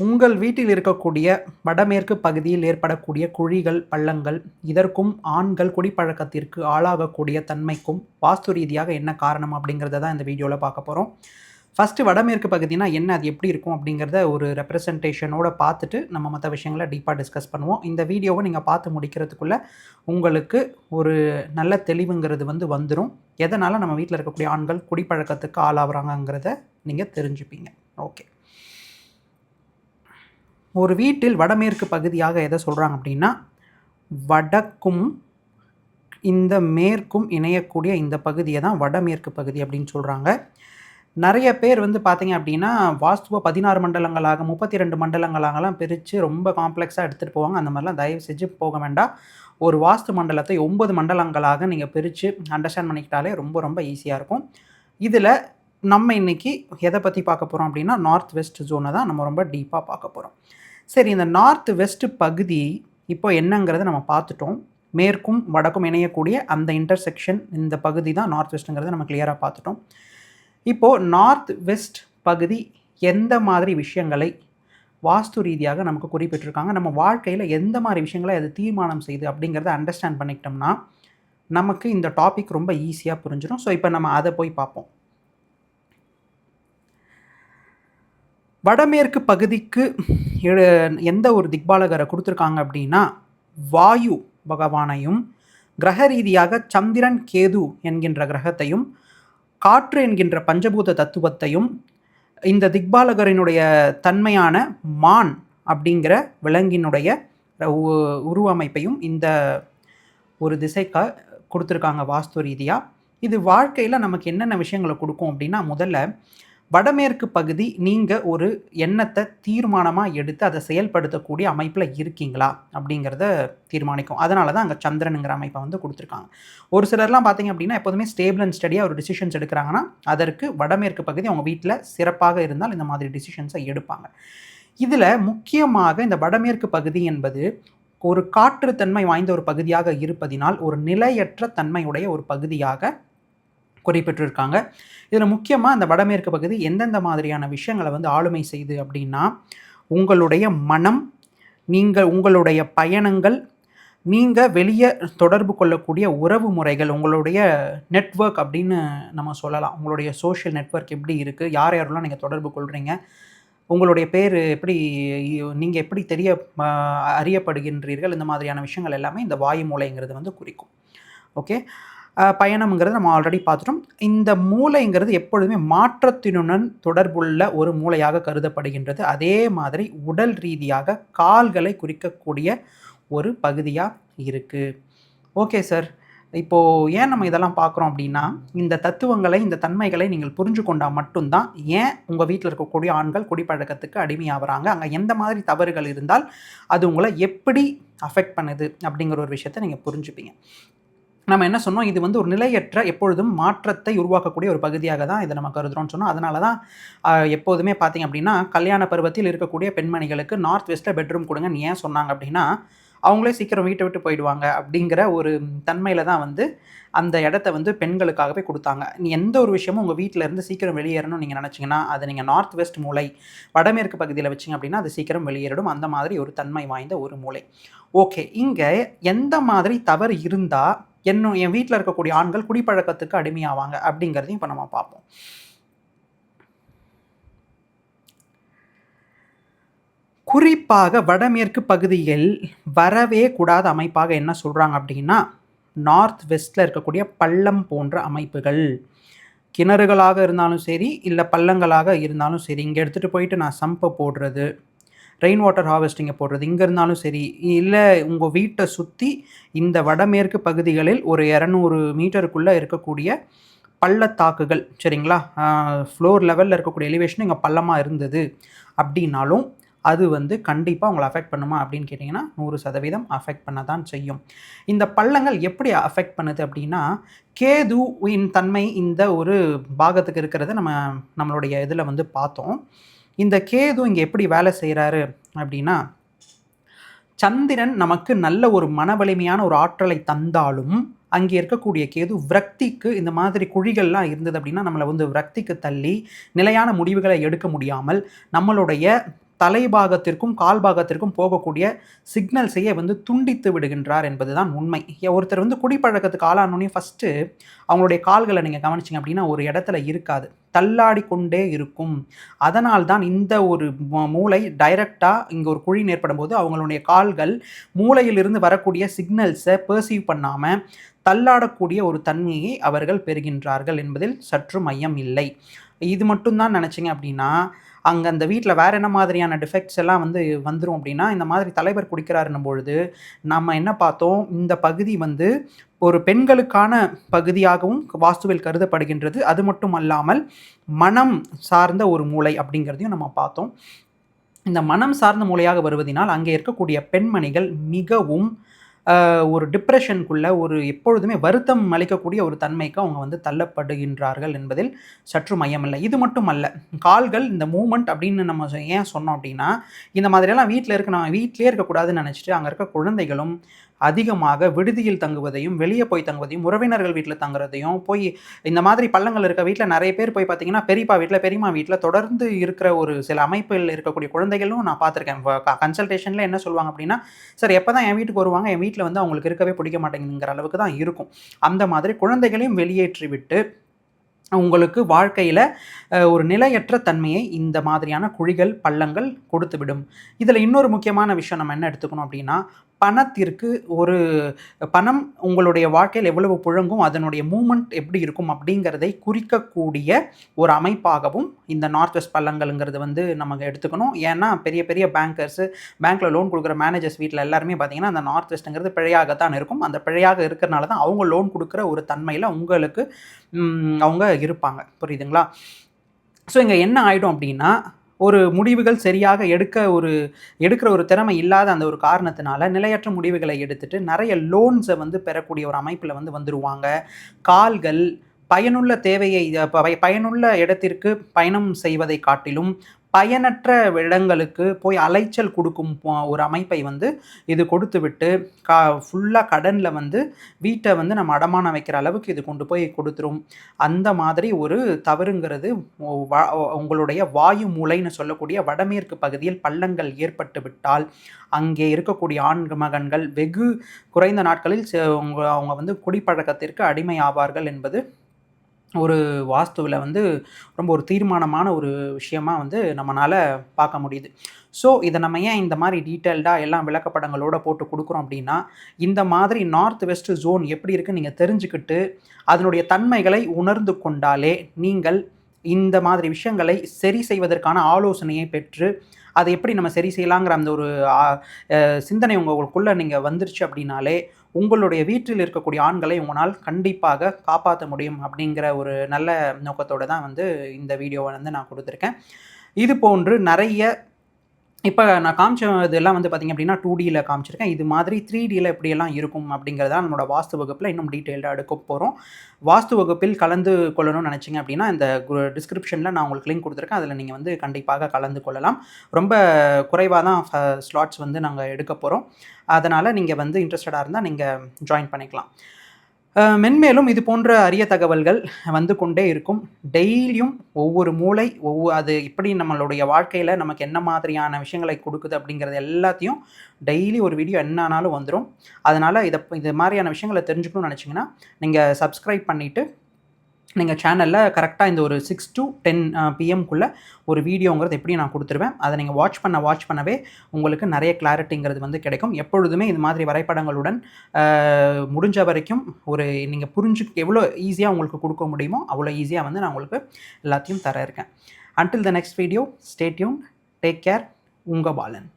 உங்கள் வீட்டில் இருக்கக்கூடிய வடமேற்கு பகுதியில் ஏற்படக்கூடிய குழிகள், பள்ளங்கள், இதற்கும் ஆண்கள் குடிப்பழக்கத்திற்கு ஆளாகக்கூடிய தன்மைக்கும் வாஸ்து ரீதியாக என்ன காரணம் அப்படிங்கிறத தான் இந்த வீடியோவில் பார்க்க போகிறோம். ஃபஸ்ட்டு வடமேற்கு பகுதினா என்ன, அது எப்படி இருக்கும் அப்படிங்கிறத ஒரு ரெப்ரசன்டேஷனோட பார்த்துட்டு நம்ம மற்ற விஷயங்களை டீப்பாக டிஸ்கஸ் பண்ணுவோம். இந்த வீடியோவை நீங்கள் பார்த்து முடிக்கிறதுக்குள்ளே உங்களுக்கு ஒரு நல்ல தெளிவுங்கிறது வந்துடும். எதனால் நம்ம வீட்டில் இருக்கக்கூடிய ஆண்கள் குடிப்பழக்கத்துக்கு ஆளாகிறாங்கங்கிறத நீங்கள் தெரிஞ்சுப்பீங்க. ஓகே, ஒரு வீட்டில் வடமேற்கு பகுதியாக எதை சொல்கிறாங்க அப்படின்னா, வடக்கும் இந்த மேற்கும் இணையக்கூடிய இந்த பகுதியை தான் வடமேற்கு பகுதி அப்படின்னு சொல்கிறாங்க. நிறைய பேர் பார்த்தீங்க அப்படின்னா வாஸ்துவை 16 மண்டலங்களாக 32 மண்டலங்களாகலாம் பிரித்து ரொம்ப காம்ப்ளெக்ஸாக எடுத்துகிட்டு போவாங்க. அந்த மாதிரிலாம் தயவு செஞ்சு போக வேண்டாம். ஒரு வாஸ்து மண்டலத்தை 9 மண்டலங்களாக நீங்கள் பிரித்து அண்டர்ஸ்டாண்ட் பண்ணிக்கிட்டாலே ரொம்ப ரொம்ப ஈஸியாக இருக்கும். இதில் நம்ம இன்றைக்கி எதை பற்றி பார்க்க போகிறோம் அப்படின்னா, நார்த் வெஸ்ட் ஜோனை தான் நம்ம ரொம்ப டீப்பாக பார்க்க போகிறோம். சரி, இந்த நார்த் வெஸ்ட் பகுதி இப்போ என்னங்கிறத நம்ம பார்த்துட்டோம். மேற்கும் வடக்கும் இணையக்கூடிய அந்த இன்டர்செக்ஷன் இந்த பகுதி தான் நார்த் வெஸ்ட்டுங்கிறத நம்ம கிளியராக பார்த்துட்டோம். இப்போது நார்த் வெஸ்ட் பகுதி எந்த மாதிரி விஷயங்களை வாஸ்து ரீதியாக நமக்கு குறிப்பிட்டிருக்காங்க, நம்ம வாழ்க்கையில் எந்த மாதிரி விஷயங்களை அது தீர்மானம் செய்யுது அப்படிங்கிறத அண்டர்ஸ்டாண்ட் பண்ணிக்கிட்டோம்னா நமக்கு இந்த டாபிக் ரொம்ப ஈஸியாக புரிஞ்சிடும். ஸோ இப்போ நம்ம அதை போய் பார்ப்போம். வடமேற்கு பகுதிக்கு எந்த ஒரு திக்பாலகரை கொடுத்துருக்காங்க அப்படின்னா, வாயு பகவானையும் கிரக ரீதியாக சந்திரன் கேது என்கின்ற கிரகத்தையும் காற்று என்கின்ற பஞ்சபூத தத்துவத்தையும் இந்த திக்பாலகரினுடைய தன்மையான மான் அப்படிங்கிற விலங்கினுடைய உருவமைப்பையும் இந்த ஒரு திசைக்கு கொடுத்துருக்காங்க வாஸ்து ரீதியாக. இது வாழ்க்கையில் நமக்கு என்னென்ன விஷயங்களை கொடுக்கும் அப்படின்னா, முதல்ல வடமேற்கு பகுதி நீங்கள் ஒரு எண்ணத்தை தீர்மானமாக எடுத்து அதை செயல்படுத்தக்கூடிய அமைப்பில் இருக்கீங்களா அப்படிங்கிறத தீர்மானிக்கும். அதனால தான் அங்கே சந்திரனுங்கிற அமைப்பை கொடுத்துருக்காங்க. ஒரு சிலர்லாம் பார்த்தீங்க அப்படின்னா எப்போதுமே ஸ்டேபிள் அண்ட் ஸ்டடியாக ஒரு டிசிஷன்ஸ் எடுக்கிறாங்கன்னா அதற்கு வடமேற்கு பகுதி அவங்க வீட்டில் சிறப்பாக இருந்தால் இந்த மாதிரி டிசிஷன்ஸை எடுப்பாங்க. இதில் முக்கியமாக இந்த வடமேற்கு பகுதி என்பது ஒரு காற்றுத்தன்மை வாய்ந்த ஒரு பகுதியாக இருப்பதினால் ஒரு நிலையற்ற தன்மையுடைய ஒரு பகுதியாக குறிப்பிட்டிருக்காங்க. இதில் முக்கியமாக இந்த வடமேற்கு பகுதி எந்தெந்த மாதிரியான விஷயங்களை ஆளுமை செய்து அப்படின்னா, உங்களுடைய மனம், உங்களுடைய பயணங்கள், நீங்கள் வெளியே தொடர்பு கொள்ளக்கூடிய உறவு முறைகள், உங்களுடைய நெட்வொர்க் அப்படின்னு நம்ம சொல்லலாம். உங்களுடைய சோஷியல் நெட்வொர்க் எப்படி இருக்குது, யார் யாரெல்லாம் நீங்கள் தொடர்பு கொள்கிறீங்க, உங்களுடைய பேர் எப்படி, நீங்கள் எப்படி அறியப்படுகின்றீர்கள், இந்த மாதிரியான விஷயங்கள் எல்லாமே இந்த வாயு மூளைங்கிறது குறிக்கும். ஓகே, பயணம்ங்கிறது நம்ம ஆல்ரெடி பார்த்துட்டோம். இந்த மூளைங்கிறது எப்பொழுதுமே மாற்றத்தினுடன் தொடர்புள்ள ஒரு மூளையாக கருதப்படுகின்றது. அதே மாதிரி உடல் ரீதியாக கால்களை குறிக்கக்கூடிய ஒரு பகுதியாக இருக்குது. ஓகே சார், இப்போது ஏன் நம்ம இதெல்லாம் பார்க்குறோம் அப்படின்னா, இந்த தத்துவங்களை, இந்த தன்மைகளை நீங்கள் புரிஞ்சு கொண்டால் மட்டும்தான் ஏன் உங்கள் வீட்டில் இருக்கக்கூடிய ஆண்கள் குடிப்பழக்கத்துக்கு அடிமையாகிறாங்க, அங்கே எந்த மாதிரி தவறுகள் இருந்தால் அது உங்களை எப்படி அஃபெக்ட் பண்ணுது அப்படிங்கிற ஒரு விஷயத்தை நீங்கள் புரிஞ்சுப்பீங்க. நம்ம என்ன சொன்னோம், இது ஒரு நிலையற்ற எப்பொழுதும் மாற்றத்தை உருவாக்கக்கூடிய ஒரு பகுதியாக தான் இதை நம்ம கருதுகிறோம்னு சொன்னோம். அதனால தான் எப்போதுமே பார்த்திங்க அப்படின்னா கல்யாண பருவத்தில் இருக்கக்கூடிய பெண்மணிகளுக்கு நார்த் வெஸ்ட்டில் பெட்ரூம் கொடுங்கன்னு ஏன் சொன்னாங்க அப்படின்னா, அவங்களே சீக்கிரம் வீட்டை விட்டு போயிடுவாங்க அப்படிங்கிற ஒரு தன்மையில் தான் அந்த இடத்த பெண்களுக்காகவே கொடுத்தாங்க. எந்த ஒரு விஷயமும் உங்கள் வீட்டில் இருந்து சீக்கிரம் வெளியேறணும்னு நீங்கள் நினச்சிங்கன்னா அதை நீங்கள் நார்த் வெஸ்ட் மூளை வடமேற்கு பகுதியில் வச்சிங்க அப்படின்னா அது சீக்கிரம் வெளியேறிடும். அந்த மாதிரி ஒரு தன்மை வாய்ந்த ஒரு மூளை. ஓகே, இங்கே எந்த மாதிரி தவறு இருந்தால் என் வீட்டில் இருக்கக்கூடிய ஆண்கள் குடிப்பழக்கத்துக்கு அடிமையாவாங்க அப்படிங்கிறதையும் இப்போ நம்ம பார்ப்போம். குறிப்பாக வடமேற்கு பகுதியில் வரவே கூடாத அமைப்பாக என்ன சொல்கிறாங்க அப்படின்னா, நார்த் வெஸ்ட்டில் இருக்கக்கூடிய பள்ளம் போன்ற அமைப்புகள், கிணறுகளாக இருந்தாலும் சரி இல்லை பள்ளங்களாக இருந்தாலும் சரி, இங்கே எடுத்துகிட்டு போயிட்டு நான் சம்பை போடுறது, ரெயின் வாட்டர் ஹார்வெஸ்டிங்கை போடுறது இங்கே இருந்தாலும் சரி, இல்லை உங்கள் வீட்டை சுற்றி இந்த வடமேற்கு பகுதிகளில் ஒரு 200 மீட்டருக்குள்ளே இருக்கக்கூடிய பள்ளத்தாக்குகள், சரிங்களா, ஃப்ளோர் லெவலில் இருக்கக்கூடிய எலிவேஷன் இங்கே பள்ளமாக இருந்தது அப்படின்னாலும் அது கண்டிப்பாக உங்களை அஃபெக்ட் பண்ணுமா அப்படின்னு கேட்டிங்கன்னா 100% அஃபெக்ட் பண்ண தான் செய்யும். இந்த பள்ளங்கள் எப்படி அஃபெக்ட் பண்ணுது அப்படின்னா, கேதுவின் தன்மை இந்த ஒரு பாகத்துக்கு இருக்கிறத நம்மளுடைய இதில் பார்த்தோம். இந்த கேது இங்கே எப்படி வேலை செய்கிறாரு அப்படின்னா, சந்திரன் நமக்கு நல்ல ஒரு மன வலிமையான ஒரு ஆற்றலை தந்தாலும் அங்கே இருக்கக்கூடிய கேது விரக்திக்கு, இந்த மாதிரி குழிகள்லாம் இருந்தது அப்படின்னா நம்மளை விரக்திக்கு தள்ளி நிலையான முடிவுகளை எடுக்க முடியாமல் நம்மளுடைய தலைபாகத்திற்கும் கால் பாகத்திற்கும் போகக்கூடிய சிக்னல்ஸையே வந்து துண்டித்து விடுகின்றார் என்பதுதான் உண்மை. ஒருத்தர் வந்து குடிப்பழக்கத்துக்கு ஆளானோடனே ஃபஸ்ட்டு அவங்களுடைய கால்களை நீங்கள் கவனிச்சிங்க அப்படின்னா ஒரு இடத்துல இருக்காது, தள்ளாடி கொண்டே இருக்கும். அதனால் தான் இந்த ஒரு மூளை டைரெக்டாக இங்கே ஒரு குழி ஏற்படும் போது அவங்களுடைய கால்கள் மூளையிலிருந்து வரக்கூடிய சிக்னல்ஸை பெர்சீவ் பண்ணாமல் தள்ளாடக்கூடிய ஒரு தன்மையை அவர்கள் பெறுகின்றார்கள் என்பதில் சற்றும் ஐயம் இல்லை. இது மட்டும்தான் நினச்சிங்க அப்படின்னா அங்கே அந்த வீட்டில் வேறு என்ன மாதிரியான டிஃபெக்ட்ஸ் எல்லாம் வந்து வந்துடும் அப்படின்னா, இந்த மாதிரி தலைவர் குடிக்கிறாருன்னும் பொழுது நம்ம என்ன பார்த்தோம், இந்த பகுதி வந்து ஒரு பெண்களுக்கான பகுதியாகவும் வாஸ்துவில் கருதப்படுகின்றது. அது மட்டும் அல்லாமல் மனம் சார்ந்த ஒரு மூளை அப்படிங்கிறதையும் நம்ம பார்த்தோம். இந்த மனம் சார்ந்த மூளையாக வருவதினால் அங்கே இருக்கக்கூடிய பெண்மணிகள் மிகவும் ஒரு டிப்ரெஷனுக்குள்ள ஒரு எப்பொழுதுமே வருத்தம் அளிக்கக்கூடிய ஒரு தன்மைக்கு அவங்க வந்து தள்ளப்படுகின்றார்கள் என்பதில் சற்று மையமில்லை. இது மட்டும் அல்ல, கால்கள் இந்த மூமெண்ட் அப்படின்னு நம்ம ஏன் சொன்னோம் அப்படின்னா, இந்த மாதிரியெல்லாம் நான் வீட்டிலே இருக்கக்கூடாதுன்னு நினச்சிட்டு அங்கே இருக்க குழந்தைகளும் அதிகமாக விடுதியில் தங்குவதையும், வெளியே போய் தங்குவதையும், உறவினர்கள் வீட்டில் தங்குறதையும், போய் இந்த மாதிரி பள்ளங்கள் இருக்க வீட்டில் நிறைய பேர் போய் பார்த்தீங்கன்னா, பெரியப்பா வீட்டில், பெரியம்மா வீட்டில் தொடர்ந்து இருக்கிற ஒரு சில அமைப்புகளில் இருக்கக்கூடிய குழந்தைகளும் நான் பார்த்துருக்கேன். கன்சல்டேஷனில் என்ன சொல்லுவாங்க அப்படின்னா, சார் எப்போ தான் என் வீட்டுக்கு வருவாங்க, என் வீட்டில் வந்து அவங்களுக்கு இருக்கவே பிடிக்க மாட்டேங்குதுங்கிற அளவுக்கு தான் இருக்கும். அந்த மாதிரி குழந்தைகளையும் வெளியேற்றி விட்டு உங்களுக்கு வாழ்க்கையில் ஒரு நிலையற்ற தன்மையை இந்த மாதிரியான குழிகள், பள்ளங்கள் கொடுத்துவிடும். இதில் இன்னொரு முக்கியமான விஷயம் நம்ம என்ன எடுத்துக்கணும் அப்படின்னா, பணத்திற்கு ஒரு பணம் உங்களுடைய வாழ்க்கையில் எவ்வளவு புழங்கும், அதனுடைய மூமெண்ட் எப்படி இருக்கும் அப்படிங்கிறதை குறிக்கக்கூடிய ஒரு அமைப்பாகவும் இந்த நார்த் வெஸ்ட் பள்ளங்கள்ங்கிறது வந்து நமக்கு எடுத்துக்கணும். ஏன்னா பெரிய பெரிய பேங்க்கில் லோன் கொடுக்குற மேனேஜர்ஸ் வீட்டில் எல்லாருமே பார்த்தீங்கன்னா அந்த நார்த் வெஸ்ட்டுங்கிறது பிழையாகத்தான் இருக்கும். அந்த பிழையாக இருக்கிறனால தான் அவங்க லோன் கொடுக்குற ஒரு தன்மையில் உங்களுக்கு அவங்க இருப்பாங்க. புரியுதுங்களா? ஸோ இங்கே என்ன ஆகிடும் அப்படின்னா, ஒரு முடிவுகள் சரியாக எடுக்கிற ஒரு திறமை இல்லாத அந்த ஒரு காரணத்தினால நிலையற்ற முடிவுகளை எடுத்துட்டு நிறைய லோன்ஸை வந்து பெறக்கூடிய ஒரு அமைப்பில் வந்து வந்துடுவாங்க. கால்கள் பயனுள்ள தேவையை பயனுள்ள இடத்திற்கு பயணம் செய்வதை காட்டிலும் பயனற்ற இடங்களுக்கு போய் அலைச்சல் கொடுக்கும் ஒரு அமைப்பை வந்து இது கொடுத்து விட்டு ஃபுல்லாக கடனில் வந்து வீட்டை வந்து நம்ம அடமானம் வைக்கிற அளவுக்கு இது கொண்டு போய் கொடுத்துரும். அந்த மாதிரி ஒரு தவறுங்கிறது உங்களுடைய வாயு மூலைன்னு சொல்லக்கூடிய வடமேற்கு பகுதியில் பள்ளங்கள் ஏற்பட்டு விட்டால் அங்கே இருக்கக்கூடிய ஆண் மகன்கள் வெகு குறைந்த நாட்களில் அவங்க வந்து குடிப்பழக்கத்திற்கு அடிமை ஆவார்கள் என்பது ஒரு வாஸ்துவில் வந்து ரொம்ப ஒரு தீர்மானமான ஒரு விஷயமாக வந்து நம்மளால் பார்க்க முடியுது. ஸோ இதை நம்ம ஏன் இந்த மாதிரி டீட்டெயில்டாக எல்லாம் விளக்கப்படங்களோடு போட்டு கொடுக்குறோம் அப்படின்னா, இந்த மாதிரி நார்த் வெஸ்ட் ஜோன் எப்படி இருக்குன்னு நீங்கள் தெரிஞ்சுக்கிட்டு அதனுடைய தன்மைகளை உணர்ந்து கொண்டாலே நீங்கள் இந்த மாதிரி விஷயங்களை சரி செய்வதற்கான ஆலோசனையை பெற்று அதை எப்படி நம்ம சரி செய்யலாங்கிற அந்த ஒரு சிந்தனை உங்களுக்குள்ளே நீங்கள் வந்துருச்சு அப்படின்னாலே உங்களுடைய வீட்டில் இருக்கக்கூடிய ஆண்களை உங்களால் கண்டிப்பாக காப்பாற்ற முடியும் அப்படிங்கிற ஒரு நல்ல நோக்கத்தோடு தான் வந்து இந்த வீடியோவை வந்து நான் கொடுத்துருக்கேன். இது போன்று நிறைய இப்போ நான் காமிச்சதெல்லாம் வந்து பார்த்திங்க அப்படின்னா 2Dயில் காமிச்சிருக்கேன். இது மாதிரி 3Dயில் எப்படியெல்லாம் இருக்கும் அப்படிங்கிறத நம்மளோட வாஸ்து வகுப்பில் இன்னும் டீட்டெயில்டாக எடுக்க போகிறோம். வாஸ்து வகுப்பில் கலந்து கொள்ளணும்னு நினச்சிங்க அப்படின்னா இந்த டிஸ்கிரிப்ஷனில் நான் உங்களுக்கு லிங்க் கொடுத்துருக்கேன். அதில் நீங்கள் வந்து கண்டிப்பாக கலந்து கொள்ளலாம். ரொம்ப குறைவாக தான் ஸ்லாட்ஸ் வந்து நாங்கள் எடுக்க போகிறோம். அதனால் நீங்கள் வந்து இன்ட்ரெஸ்டடாக இருந்தால் நீங்கள் ஜாயின் பண்ணிக்கலாம். மென்மேலும் இது போன்ற அரிய தகவல்கள் வந்து கொண்டே இருக்கும். டெய்லியும் ஒவ்வொரு மூளை அது இப்படி நம்மளுடைய வாழ்க்கையில் நமக்கு என்ன மாதிரியான விஷயங்களை கொடுக்குது அப்படிங்கிறது எல்லாத்தையும் டெய்லி ஒரு வீடியோ என்ன ஆனாலும் வந்துடும். அதனால் இது மாதிரியான விஷயங்களை தெரிஞ்சுக்கணும்னு நினச்சிங்கன்னா நீங்கள் சப்ஸ்கிரைப் பண்ணிவிட்டு நீங்கள் சேனலில் கரெக்டாக இந்த ஒரு 6 to 10 PM ஒரு வீடியோங்கிறது எப்படி நான் கொடுத்துருவேன். அதை நீங்கள் வாட்ச் பண்ணவே உங்களுக்கு நிறைய கிளாரிட்டிங்கிறது வந்து கிடைக்கும். எப்பொழுதுமே இது மாதிரி வரைபடங்களுடன் முடிஞ்ச வரைக்கும் ஒரு நீங்கள் எவ்வளோ ஈஸியாக உங்களுக்கு கொடுக்க முடியுமோ அவ்வளோ ஈஸியாக வந்து நான் உங்களுக்கு எல்லாத்தையும் தர இருக்கேன். Until the next video, stay tuned, take care, உங்கள் பாலன்.